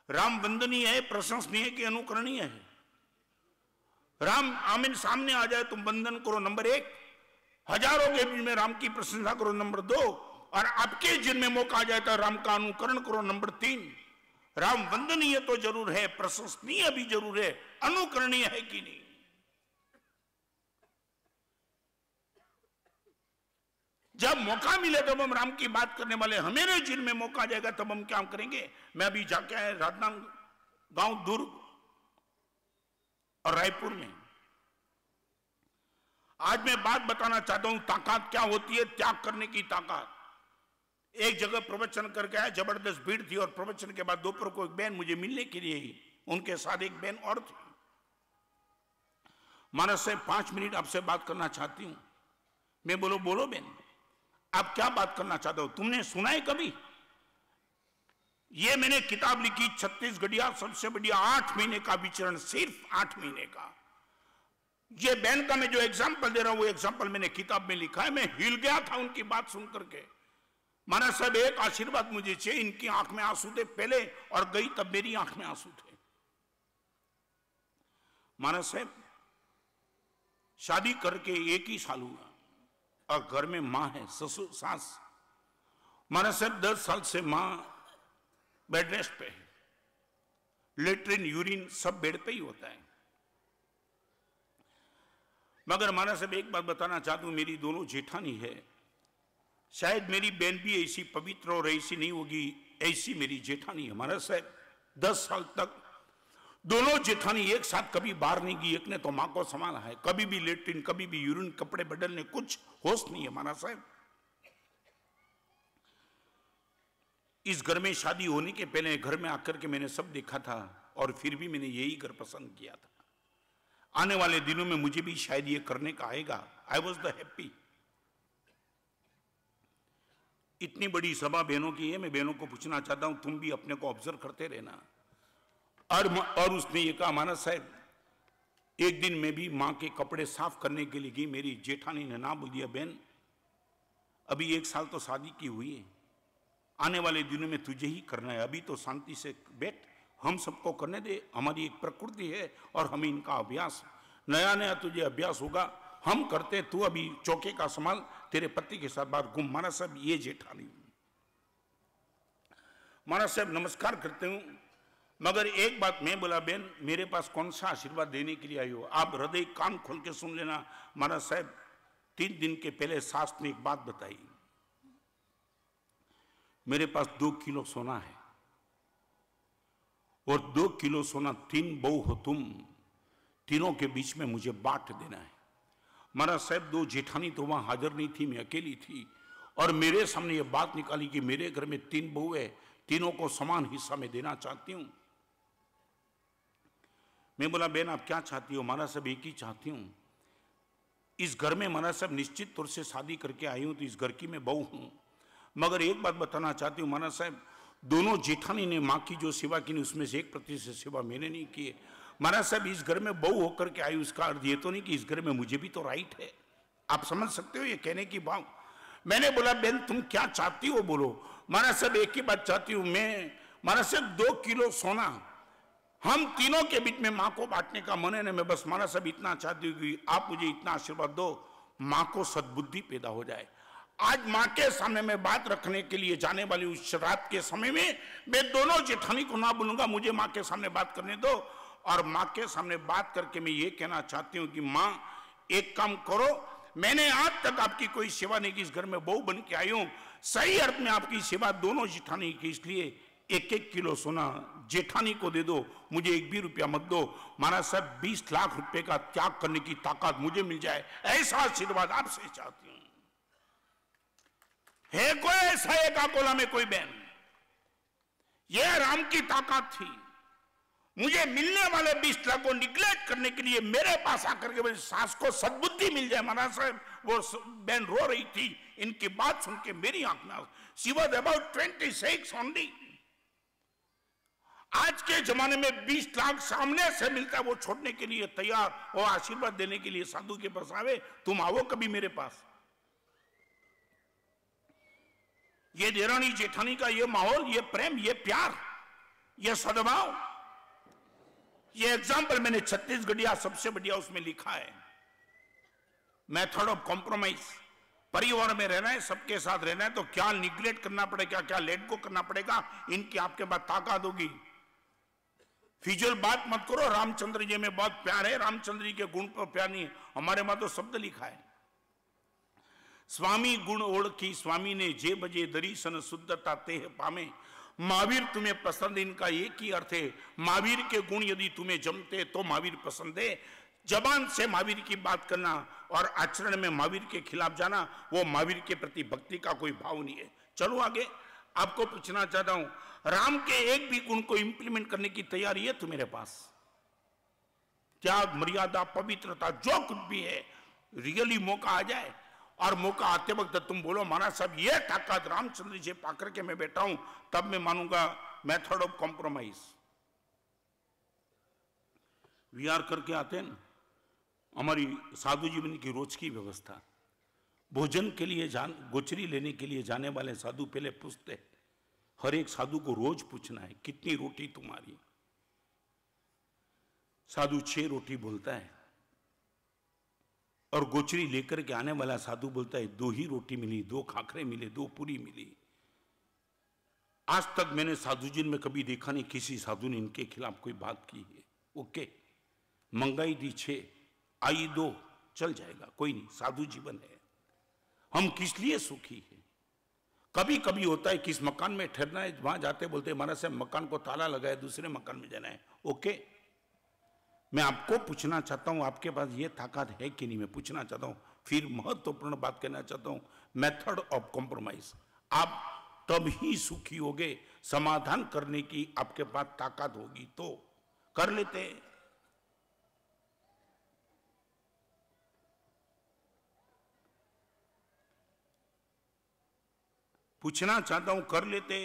राम वंदनीय है, प्रशंसनीय है कि अनुकरणीय है? राम आमिन सामने आ जाए तुम वंदन करो नंबर 1, हजारों के बीच में राम की प्रशंसा करो नंबर 2, और आपके जिनमें मौका आ जाए तो राम का अनुकरण करो नंबर 3। राम वंदनीय तो जरूर है, प्रशंसनीय भी जरूर है, अनुकरणीय है कि नहीं? जब मौका मिले तब हम राम की बात करने वाले, हमें जिनमें मौका आ जाएगा तब हम क्या करेंगे? मैं अभी जाके आया राजनांदगांव, दुर्ग और रायपुर में। आज मैं बात बताना चाहता हूं ताकत क्या होती है, त्याग करने की ताकत। एक जगह प्रवचन करके आया, जबरदस्त भीड़ थी, और प्रवचन के बाद दोपहर को एक बहन मुझे मिलने के लिए ही, उनके साथ एक बहन और थी। मानस साहब 5 मिनट आपसे बात करना चाहती हूं। मैं बोलो बहन, आप क्या बात करना चाहते हो? तुमने सुना है कभी? ये मैंने किताब लिखी छत्तीसगढ़िया सबसे बढ़िया 8 महीने का विचरण, सिर्फ 8 महीने का। ये बहन का मैं जो एग्जाम्पल दे रहा हूं वो एग्जाम्पल मैंने किताब में लिखा है। मैं हिल गया था उनकी बात सुन करके। माना साहब एक आशीर्वाद मुझे चाहिए, इनकी आंख में आंसू थे पहले, और गई तब मेरी आंख में आंसू थे। माना साहब शादी करके 1 ही साल हुआ और घर में मां है, ससुर सास। माना साहब 10 साल से मां बेड रेस्ट पे है, लेट्रिन यूरिन सब बेड पे ही होता है। मगर माना साहब एक बात बताना चाहता हूं, मेरी दोनों जेठानी है, शायद मेरी बहन भी ऐसी पवित्र और ऐसी नहीं होगी, ऐसी मेरी जेठानी है। माना साहब 10 साल तक दोनों जेठानी एक साथ कभी बाहर नहीं गई। एक ने तो मां को संभाला है, कभी भी लेट्रिन, कभी भी यूरिन, कपड़े बदलने, कुछ होश नहीं है। माना साहब इस घर में शादी होने के पहले घर में आकर के मैंने सब देखा था, और फिर भी मैंने यही घर पसंद किया था। आने वाले दिनों में मुझे भी शायद ये करने का आएगा। I was the happy. इतनी बड़ी सभा बहनों की है, मैं बहनों को पूछना चाहता हूं, तुम भी अपने को ऑब्जर्व करते रहना। और उसने ये कहा, मानस साहब एक दिन मैं भी मां के कपड़े साफ करने के लिए गई, मेरी जेठानी ने ना बोल दिया, बहन अभी 1 साल तो शादी की हुई है, आने वाले दिनों में तुझे ही करना है, अभी तो शांति से बैठ, हम सबको करने दे, हमारी एक प्रकृति है और हमें इनका अभ्यास, नया नया तुझे अभ्यास होगा, हम करते, तू अभी चौके का संभाल, तेरे पति के साथ बात घूम। माना साहब ये जेठानी, माना साहब नमस्कार करते हूं, मगर एक बात मैं बोला, बहन मेरे पास कौन सा आशीर्वाद देने के लिए आई हो? आप हृदय कान खोल के सुन लेना। माना साहब 3 दिन के पहले सास ने एक बात बताई, मेरे पास 2 किलो सोना है और 2 किलो सोना 3 बहू हो तुम, तीनों के बीच में मुझे बांट देना है। महाराज साहब 2 जेठानी तो वहां हाजिर नहीं थी, मैं अकेली थी, और मेरे सामने ये बात निकाली कि मेरे घर में 3 बहू है, तीनों को समान हिस्सा में देना चाहती हूं। मैं बोला, बहन आप क्या चाहती हो? महाराज साहब एक ही चाहती हूं, इस घर में महाराज साहब निश्चित तौर से शादी करके आई हूं तो इस घर की मैं बहू हूं, मगर एक बात बताना चाहती हूं महाराज साहब, दोनों जेठानी ने मां की जो सेवा की उसमें से 1% सेवा मैंने नहीं की है। महाराज साहब इस घर में बहू होकर के आई, उसका अर्थ ये तो नहीं कि इस घर में मुझे भी तो राइट है। आप समझ सकते हो ये कहने की भाव। मैंने बोला, बहन तुम क्या चाहती हो बोलो। महाराज साहब एक ही बात चाहती हूं मैं, महाराज साहब 2 किलो सोना हम तीनों के बीच में मां को बांटने का मन है ना, मैं बस महाराज साहब इतना चाहती हूँ कि आप मुझे इतना आशीर्वाद दो, मां को सद्बुद्धि पैदा हो जाए। आज मां के सामने मैं बात रखने के लिए जाने वाली उस रात के समय में मैं दोनों जेठानी को ना बोलूंगा, मुझे मां के सामने बात करने दो, और मां के सामने बात करके मैं ये कहना चाहती हूं कि मां एक काम करो, मैंने आज तक आपकी कोई सेवा नहीं की, इस घर में बहू बन के आई हूं, सही अर्थ में आपकी सेवा दोनों जेठानी की, इसलिए 1-1 किलो सोना जेठानी को दे दो, मुझे 1 भी रुपया मत दो। महाराज साहब 20 लाख रुपए का त्याग करने की ताकत मुझे मिल जाए, ऐसा आशीर्वाद आपसे चाहती हूं। है कोई ऐसा एक अकोला में कोई बहन? यह राम की ताकत थी। मुझे मिलने वाले 20 लाख को निग्लेक्ट करने के लिए मेरे पास आकर के मेरी सास को सद्बुद्धि मिल जाए। महाराज साहब वो बहन रो रही थी, इनकी बात सुन के मेरी आंख में, शी वॉज अबाउट 26 ओनली। आज के जमाने में 20 लाख सामने से मिलता है, वो छोड़ने के लिए तैयार, वो आशीर्वाद देने के लिए साधु के पास आवे, तुम आओ कभी मेरे पास। ये देरानी जेठानी का ये माहौल, ये प्रेम, ये प्यार, यह सद्भाव, ये एग्जाम्पल मैंने छत्तीसगढ़िया सबसे बढ़िया उसमें लिखा है। मेथड ऑफ कॉम्प्रोमाइज, परिवार में रहना है, सबके साथ रहना है, तो क्या निग्लेक्ट करना पड़ेगा, क्या लेट गो करना पड़ेगा, इनकी आपके पास ताकत होगी। फिजूल बात मत करो। रामचंद्र जी में बहुत प्यार है, रामचंद्र जी के गुण पर प्यार नहीं है। हमारे में तो शब्द लिखा है, स्वामी गुण ओळखी स्वामी ने जे बजे दरीसन शुद्धता तेह पामे। महावीर तुम्हें पसंद, इनका एक ही अर्थ है, महावीर के गुण यदि तुम्हें जमते तो महावीर पसंद है। जबान से महावीर की बात करना और आचरण में महावीर के खिलाफ जाना, वो महावीर के प्रति भक्ति का कोई भाव नहीं है। चलो आगे, आपको पूछना चाहता हूं, राम के एक भी गुण को इंप्लीमेंट करने की तैयारी है तुम्हारे पास? त्याग, मर्यादा, पवित्रता, जो कुछ भी है, रियली मौका आ जाए और मौका आते वक्त तुम बोलो महाराज साहब ये ताकत रामचंद्र जी पाकर के मैं बैठा हूं, तब मैं मानूंगा मेथड ऑफ कॉम्प्रोमाइज। विहार करके आते हैं ना, हमारी साधु जीवन की रोज की व्यवस्था, भोजन के लिए गोचरी लेने के लिए जाने वाले साधु पहले पूछते, हर एक साधु को रोज पूछना है कितनी रोटी तुम्हारी। साधु 6 रोटी बोलता है और गोचरी लेकर के आने वाला साधु बोलता है 2 ही रोटी मिली, 2 खाखरे मिले, 2 पूरी मिली। आज तक मैंने साधु जी में कभी देखा नहीं किसी साधु ने इनके खिलाफ कोई बात की है। ओके, मंगाई दी 6, आई 2, चल जाएगा, कोई नहीं, साधु जीवन है। हम किस लिए सुखी है? कभी कभी होता है किस मकान में ठहरना है, वहां जाते बोलते महाराज साहब मकान को ताला लगा है, दूसरे मकान में जाना है। ओके, मैं आपको पूछना चाहता हूं, आपके पास ये ताकत है कि नहीं, मैं पूछना चाहता हूं। फिर महत्वपूर्ण बात कहना चाहता हूं, मेथड ऑफ कॉम्प्रोमाइज। आप तब ही सुखी होगे, समाधान करने की आपके पास ताकत होगी तो कर लेते। पूछना चाहता हूं, कर लेते?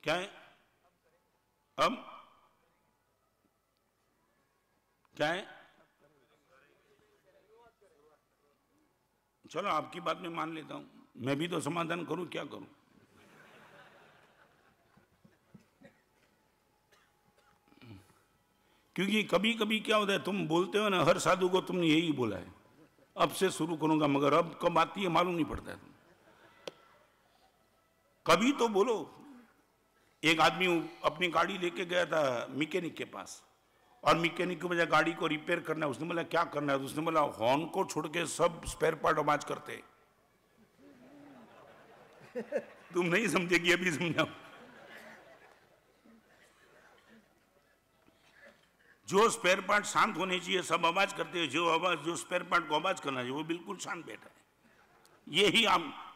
क्या है? अब क्या है? चलो आपकी बात में मान लेता हूं, मैं भी तो समाधान करूं, क्या करूं? क्योंकि कभी कभी क्या होता है, तुम बोलते हो ना, हर साधु को तुमने यही बोला है, अब से शुरू करूंगा, मगर अब कब आती है मालूम नहीं पड़ता है। कभी तो बोलो। एक आदमी अपनी गाड़ी लेके गया था मैकेनिक के पास, और मैकेनिक की वजह गाड़ी को रिपेयर करना है। उसने बोला क्या करना है? उसने बोला हॉर्न को छोड़ के सब स्पेयर पार्ट आवाज करते। तुम नहीं समझेगी, अभी समझाओ। जो स्पेयर पार्ट शांत होने चाहिए सब आवाज करते हैं, जो स्पेयर पार्ट को आवाज करना चाहिए वो बिल्कुल शांत बैठा है। यही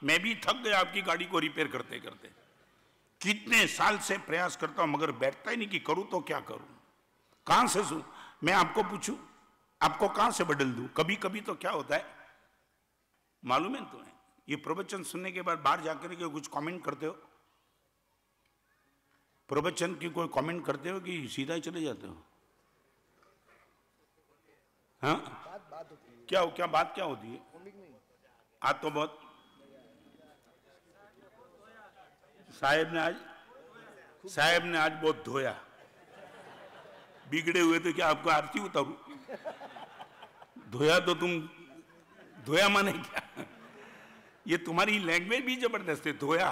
मैं भी थक गया आपकी गाड़ी को रिपेयर करते करते। कितने साल से प्रयास करता हूं मगर बैठता ही नहीं कि करूं तो क्या करूं, कहां से मैं आपको पूछूं, आपको कहां से बदल दूं? कभी कभी तो क्या होता है मालूम है तुम्हें, ये प्रवचन सुनने के बाद बाहर जाकर के कुछ कमेंट करते हो? प्रवचन की कोई कमेंट करते हो कि सीधा ही चले जाते हो? हाँ, क्या बात क्या होती है? आज तो बहुत साहेब ने आज बहुत धोया, बिगड़े हुए तो क्या आपको आरती उतारू? धोया तो तुम धोया माने क्या? ये तुम्हारी लैंग्वेज भी जबरदस्त है, धोया।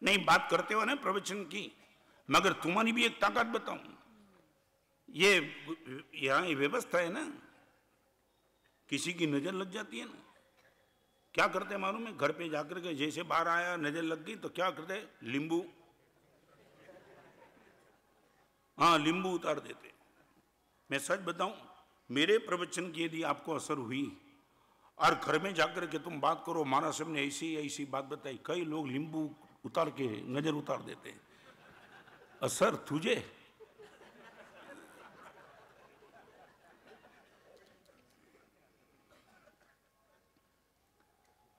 नहीं, बात करते हो ना प्रवचन की, मगर तुम्हारी भी एक ताकत बताऊं, ये यहां व्यवस्था है ना, किसी की नजर लग जाती है ना, क्या करते मालूम है? घर पे जाकर के जैसे बाहर आया नजर लग गई तो क्या करते? नींबू, हाँ नींबू उतार देते। मैं सच बताऊं, मेरे प्रवचन की यदि आपको असर हुई और घर में जाकर के तुम बात करो महाराज साहब ने ऐसी ऐसी बात बताई, कई लोग नींबू उतार के नजर उतार देते। असर तुझे।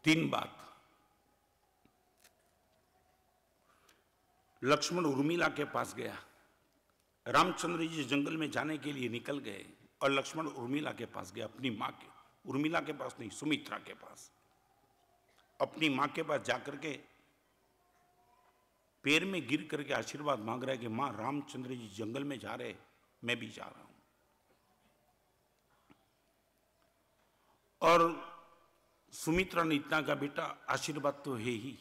तीन बात, लक्ष्मण उर्मिला के पास गया, रामचंद्र जी जंगल में जाने के लिए निकल गए, और लक्ष्मण उर्मिला के पास गया, अपनी माँ के, उर्मिला के पास नहीं, सुमित्रा के पास, अपनी माँ के पास जाकर के पैर में गिर करके आशीर्वाद मांग रहा है कि माँ रामचंद्र जी जंगल में जा रहे, मैं भी जा रहा हूं। और सुमित्रा ने इतना कहा, बेटा आशीर्वाद तो है ही,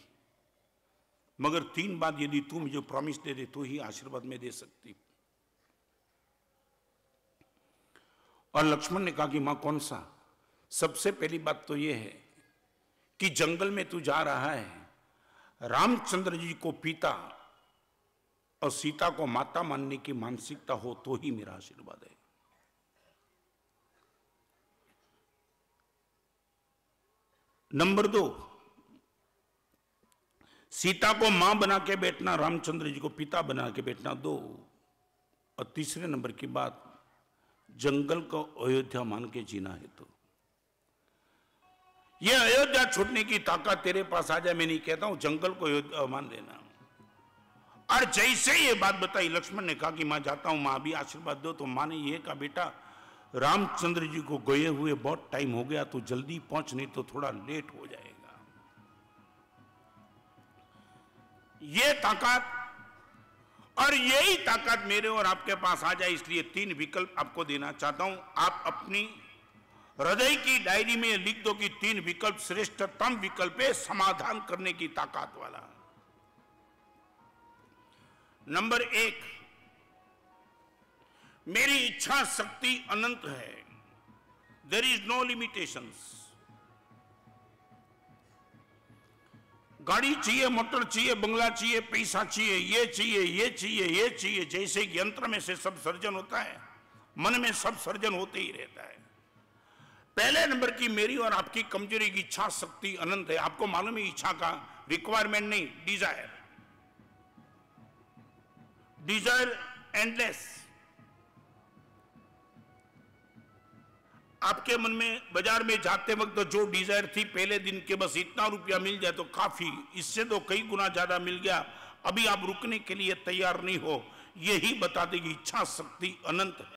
मगर 3 बात यदि तू मुझे प्रॉमिस दे दे तो ही आशीर्वाद में दे सकती। और लक्ष्मण ने कहा कि मां कौन सा? सबसे पहली बात तो यह है कि जंगल में तू जा रहा है, रामचंद्र जी को पिता और सीता को माता मानने की मानसिकता हो तो ही मेरा आशीर्वाद है। नंबर 2, सीता को मां बना के बैठना, रामचंद्र जी को पिता बना के बैठना 2। और तीसरे नंबर की बात, जंगल को अयोध्या मान के जीना है। तो यह अयोध्या छोड़ने की ताकत तेरे पास आ जाए, मैं नहीं कहता हूं जंगल को अयोध्या मान लेना। और जैसे ये बात बताई, लक्ष्मण ने कहा कि मां जाता हूं, मां भी आशीर्वाद दो। तो मां ने यह कहा, बेटा रामचंद्र जी को गए हुए बहुत टाइम हो गया, तो जल्दी पहुंच, नहीं तो थोड़ा लेट हो जाएगा। ये ताकत और यही ताकत मेरे और आपके पास आ जाए, इसलिए 3 विकल्प आपको देना चाहता हूं। आप अपनी हृदय की डायरी में लिख दो कि 3 विकल्प श्रेष्ठतम विकल्प है समाधान करने की ताकत वाला। नंबर 1, मेरी इच्छा शक्ति अनंत है, देयर इज नो लिमिटेशंस। गाड़ी चाहिए, मोटर चाहिए, बंगला चाहिए, पैसा चाहिए, ये चाहिए, ये चाहिए, ये चाहिए, जैसे यंत्र में से सब सर्जन होता है, मन में सब सर्जन होते ही रहता है। पहले नंबर की मेरी और आपकी कमजोरी की इच्छा शक्ति अनंत है। आपको मालूम है, इच्छा का रिक्वायरमेंट नहीं, डिजायर, डिजायर एंडलेस। आपके मन में बाजार में जाते वक्त जो डिजायर थी पहले दिन के, बस इतना रुपया मिल जाए तो काफी, इससे तो कई गुना ज्यादा मिल गया, अभी आप रुकने के लिए तैयार नहीं हो, यही बता देगी इच्छा शक्ति अनंत है।